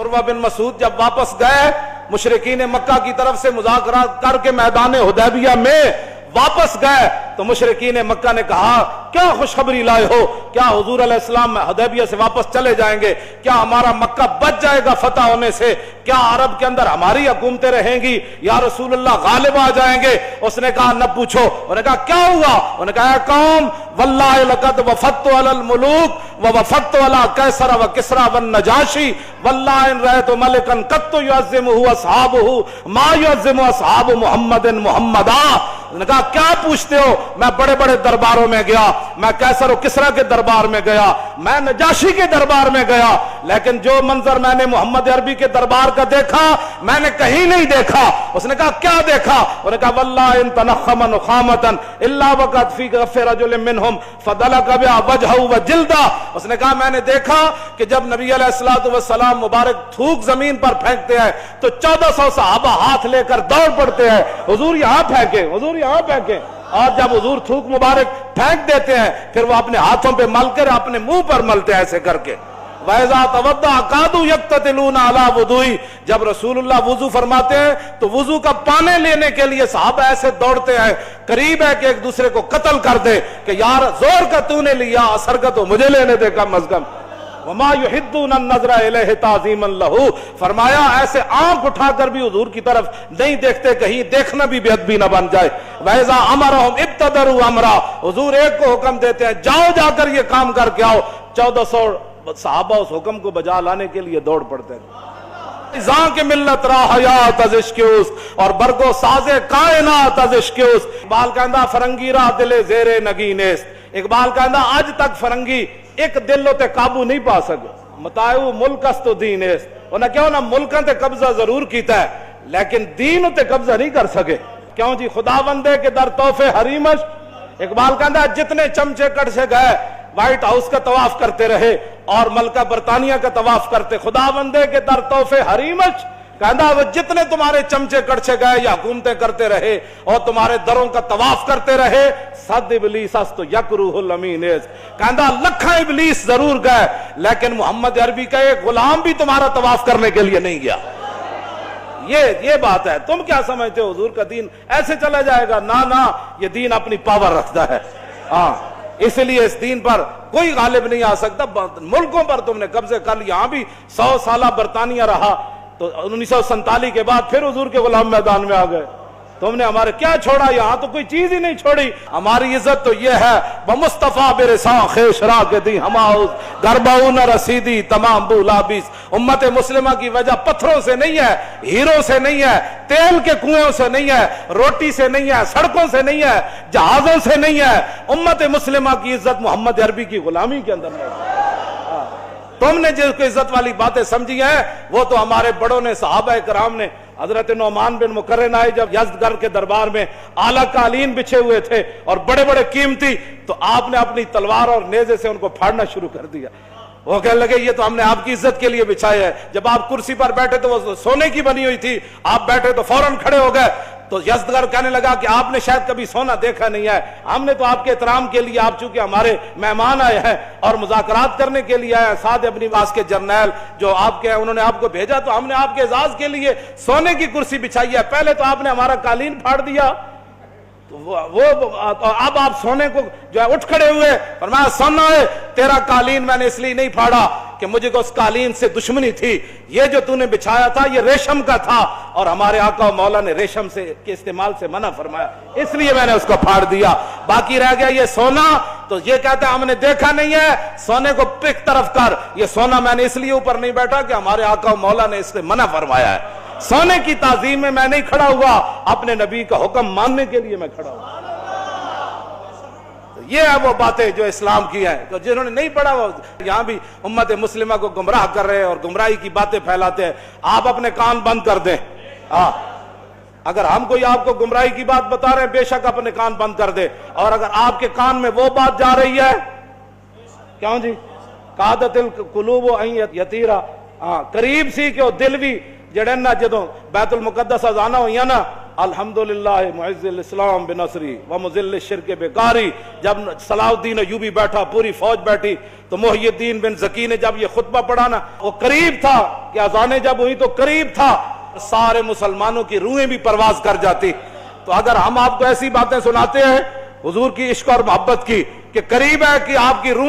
उर्वा बिन मसूद जब वापस गए मुशरिकीन मक्का की तरफ से मुज़ाकरात करके मैदान हुदैबिया में वापस गए तो मुशरिकीन मक्का ने कहा क्या खुशखबरी लाए हो, क्या हुजूर अलैहिस्सलाम हुदैबिया से वापस चले जाएंगे, क्या हमारा मक्का बच जाएगा फतह होने से, क्या अरब के अंदर हमारी हुकूमतें रहेंगी, या रसूलुल्लाह गालिब आ जाएंगे। उसने कहा न पूछो। उन्होंने कहा क्या हुआ? उन्होंने कहा कौम वल्लाहि लक़द वफ़द्तु अलल मुलूक व वफ़द्तु अला कैसर व किसरा व नजाशी वल्लाहि इन रअयतु मलिकन क़त्तु युअज़्ज़िमुहु अस्हाबुहु मा युअज़्ज़िमु अस्हाबु मुहम्मदिन मुहम्मदा। उन्होंने कहा क्या पूछते हो, मैं बड़े बड़े दरबारों में गया, मैं कैसर और किसरा के दरबार में गया, मैं नजाशी के दरबार में गया, लेकिन जो मंजर मैंने मोहम्मद अरबी के दरबार का देखा मैंने कहीं नहीं देखा। उसने कहा क्या देखा? उन्होंने कहा वल्लाहि इन तनख़्ख़म नुख़ामतन इल्ला वक़द फ़ी गफ़्फ़ि रजुलिन मिनहुम फ़दलक बिहा वजहहु व जिल्दा। उसने कहा मैंने देखा कि जब नबी अलैहिस्सलातु वस्सलाम मुबारक थूक जमीन पर फेंकते हैं तो 1400 सहाबा हाथ लेकर दौड़ पड़ते हैं, हुजूर यहाँ फेंके, हुजूर यहाँ फेंके। और जब हुजूर थूक मुबारक फेंक देते हैं फिर वो अपने हाथों पे मलकर अपने मुंह पर मलते हैं ऐसे करके। वैज़ा तवद्दा कादू यक्ततिलूना अला वुदुई, जब रसूलुल्लाह वुजू फरमाते हैं तो वुजू का पानी लेने के लिए सहाबा ऐसे दौड़ते हैं, करीब है कि एक दूसरे को कत्ल कर दे कि यार जोर का तूने लिया, असर का तो मुझे लेने दे कम अज कम। वमा युहिद्दून नज़रा इलैहि ताज़ीमन लहू, फरमाया ऐसे आंख उठाकर भी हुजूर की तरफ नहीं देखते, कहीं देखना भी बेअदबी न बन जाए। वैज़ा अमरहुम इब्तदरू अमरा, हुजूर एक को हुक्म देते हैं जाओ जाकर ये काम करके आओ, 1400 सहाबा उस हुक्म को बजा लाने के लिए दौड़ पड़ते हैं। ज़ां के मिल्लत राहयात अज इश्क़ उस और बरगो साज़े कायनात अज इश्क़ उस। इकबाल कहंदा फरंगी रा दिले ज़ेरे नगीनेस्त, इकबाल कहंदा आज तक फरंगी एक दिल ते काबू नहीं पा सके, मतायू मुल्कस तो दीन उन्हें क्यों ना मुल्कां ते कब्जा जरूर कीता है लेकिन दीन ते कब्जा नहीं कर सके। क्यों जी? खुदावंदे के दर तोहफे हरीमश। इकबाल कहता है जितने चमचे कट से गए व्हाइट हाउस का तवाफ करते रहे और मलका बरतानिया का तवाफ करते, खुदावंदे के दर तोहफे हरीमश। कहता वो जितने तुम्हारे चमचे कड़छे गए या हुकूमतें करते रहे और तुम्हारे दरों का तवाफ करते रहे, सद इबलीस तो यकरूहुल अमीनेस, कहता लखा इबलीस जरूर गए लेकिन मोहम्मद अरबी का एक गुलाम भी तुम्हारा तवाफ करने के लिए नहीं गया। ये बात है। तुम क्या समझते हो हुजूर का दीन ऐसे चला जाएगा? ना ना, ये दीन अपनी पावर रखता है। हाँ, इसलिए इस दीन पर कोई गालिब नहीं आ सकता। मुल्कों पर तुमने कब्जे कर लिया, यहाँ भी 100 साल बरतानिया रहा तो 1947 के बाद फिर हुजूर के गुलाम मैदान में आ गए। तुमने हमारे क्या छोड़ा? यहाँ तो कोई चीज ही नहीं छोड़ी। हमारी इज्जत तो ये है बमुस्तफा बेरसा खेशरा के दी हमाउस गरबाऊ न रसीदी तमाम बुलाबिस। उम्मत मुस्लिमा की वजह पत्थरों से नहीं है, हीरों से नहीं है, तेल के कुएं से नहीं है, रोटी से नहीं है, सड़कों से नहीं है, जहाजों से नहीं है। उम्मत मुस्लिमा की इज्जत मोहम्मद अरबी की गुलामी के अंदर है। तुमने जिसको इज्जत वाली बातें समझी हैं वो तो हमारे बड़ों ने, सहाबा इकराम ने, हजरत नौमान बिन मुकर्रन आए जब यज़दगर्द के दरबार में आला कालीन बिछे हुए थे और बड़े बड़े कीमती, तो आपने अपनी तलवार और नेज़े से उनको फाड़ना शुरू कर दिया। वो कहने लगे ये तो हमने आपकी इज्जत के लिए बिछाए है। जब आप कुर्सी पर बैठे तो वो सोने की बनी हुई थी, आप बैठे तो फौरन खड़े हो गए। तो यज़दगर्द कहने लगा कि आपने शायद कभी सोना देखा नहीं है, हमने तो आपके एहतराम के लिए, आप चूंकि हमारे मेहमान आए हैं और मुज़ाकरात करने के लिए आए, साद इब्न वास के जर्नैल जो आपके हैं उन्होंने आपको भेजा, तो हमने आपके एजाज के लिए सोने की कुर्सी बिछाई है। पहले तो आपने हमारा कालीन फाड़ दिया, तो अब आप सोने को जो है उठ खड़े हुए और मैं सुना है तेरा कालीन मैंने इसलिए नहीं फाड़ा कि मुझे उस कालीन से दुश्मनी थी, ये जो तूने बिछाया था ये रेशम का था और हमारे आका मौला ने रेशम से के इस्तेमाल से मना फरमाया, इसलिए मैंने उसको फाड़ दिया। बाकी रह गया ये सोना, तो ये कहते हैं हमने देखा नहीं है, सोने को पिक तरफ कर, ये सोना मैंने इसलिए ऊपर नहीं बैठा कि हमारे आका मौला ने इससे मना फरमाया है। सोने की ताजीम में मैं नहीं खड़ा हुआ, अपने नबी का हुक्म मानने के लिए मैं खड़ा हुआ। तो ये है वो बातें जो इस्लाम की है। तो जिन्होंने नहीं पढ़ा वो यहां भी उम्मत मुस्लिमा को गुमराह कर रहे हैं और गुमराही की बातें फैलाते हैं। आप अपने कान बंद कर दें। अगर हम कोई आपको गुमराही की बात बता रहे हैं, बेशक अपने कान बंद कर दे। और अगर आपके कान में वो बात जा रही है, क्यों जी, कादतिल कुलूब यतीरा, करीब सी कि दिल भी जड़े ना, जो बैतुल मुकद्दस जाना हुई ना الحمدللہ معز الاسلام بنصری و مذل الشرک بکاری. جب صلاح الدین ایوبی بیٹھا، پوری فوج بیٹھی، تو محی الدین بن زکی نے جب یہ خطبہ پڑھا نا، وہ قریب تھا کہ اذانیں جب ہوئی تو قریب تھا سارے مسلمانوں کی روحیں بھی پرواز کر جاتی. تو اگر ہم آپ کو ایسی باتیں سناتے ہیں حضور کی عشق اور محبت کی کہ قریب ہے کہ آپ کی روح